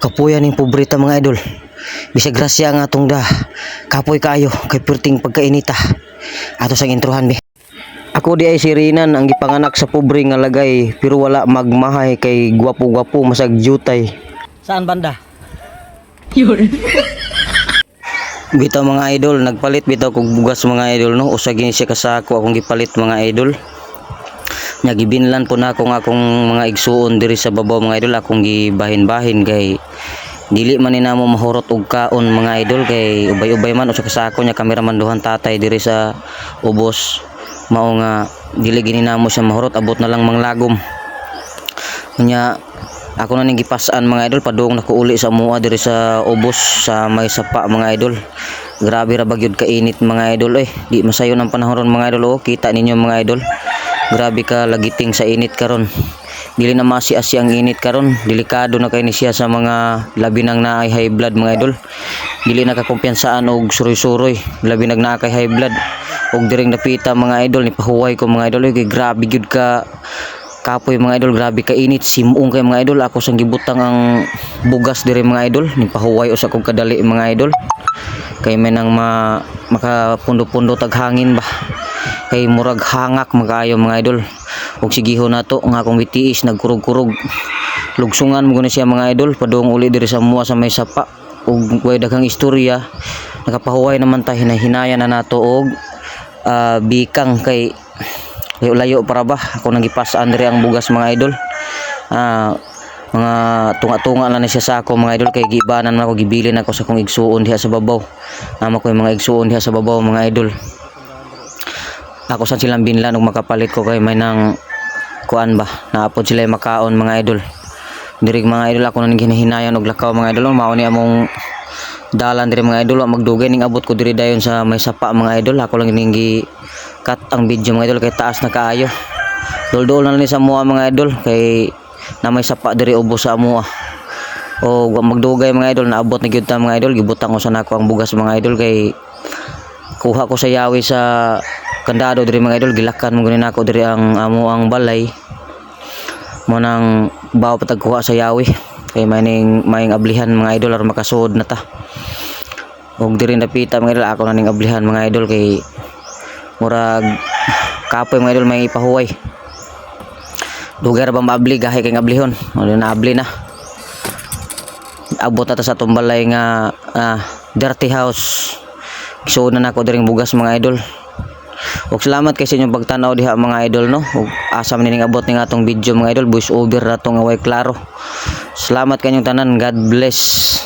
kapuyan ning pobreta mga idol. Bisag grasya nga atong da. Kapoy kayo kay perting pagkainita. Ato sang introhan be. Ako di ay si Rinan ang gipanganak sa pobre nga lagay pero wala magmahay kay gwapo-gwapo masag jutay. Saan banda? Yun. Bitaw mga idol, nagpalit bitaw kog bugas mga idol no. Usa gini siya kasako akong gipalit mga idol. Nya gibinlan po na akong mga igsuon diri sa babaw mga idol, akong gibahin-bahin kay dili man ni namo mahurot og kaon mga idol kay ubay-ubay man usa kasako nya kameraman duhan tatay diri sa ubos. Mao nga dili gini namo siya mahurot, abot na lang manglagom. Nya ako na ning gipas-an mga idol, padung nako uli sa mua diri sa ubos sa may sapa mga idol. Grabe ra bagyod ka init mga idol di masayo ng panahon ron mga idol. Kita ninyo mga idol. Grabe ka lagiting sa init karon. Dili na masi-asi ang init karon. Delikado na kay ni siya sa mga labi nang naay high blood mga idol. Dili na ka kumpiyansaan og suroy-suroy, labi nag naa kay high blood. Og diring napita mga idol ni pahuway ko mga idol kay grabe gyud ka kapoy mga idol, grabe ka init simong kay mga idol. Ako sang gibutang ang bugas diri mga idol ni pahuway usa kog kadali mga idol kay may nang makapundo-pundo tag hangin ba kay murag hangak magayo mga idol. Og sigihon nato nga akong bitiis nagkurog-kurog lugsungan mo guni siya mga idol, padung uli diri sa mua sa may sapa. Og way daghang istorya nakapahuway naman ta, hinahinayan na nato og bikang kay layo para ba ako nang gipasaan diri ang bugas mga idol. Mga tunga-tunga lang na siya sa ako mga idol kay gibanan man ako, gibilin ako sa kong igsuon diha sa babaw. Nama ko yung mga igsuon diha sa babaw mga idol. Ako sa silang binlan og makapalit ko kay may nang kuan ba naapod sila makaon mga idol. Diri mga idol ako nang hinahinayan og lakaw mga idol. Mao ni among dalan diri mga idol, magdugay ning abot ko diri dayon sa may sapa mga idol. Ako lang ning cut ang video mga idol kay taas na kaayo. Dol-dol na ni sa mua mga idol kay na may sapa diri ubos sa mua. O magdugay mga idol, naabot na gyud ta mga idol. Gibutang ko sa nako ang bugas mga idol kay kuha ko sa yawi sa kandado diri mga idol. Gilakan mo gunin ako diri ang amo ang balay mo nang bawo patag kuha sa yawi kay may ablihan mga idol aron makasuod na ta. Og diri napita mga idol, ako na ning ablihan mga idol kay murag kapoy mga idol may ipahuway. Lugar ba maabli gahay kay ablihon. Wala na abli na. Abot na ta sa tumbalay nga dirty house. Isuod na nako diring bugas mga idol. Og salamat kay sa inyong pagtanaw diha mga idol no. Og asam nining abot ning atong video mga idol, voice over na to nga way klaro. Salamat kanyong tanan. God bless.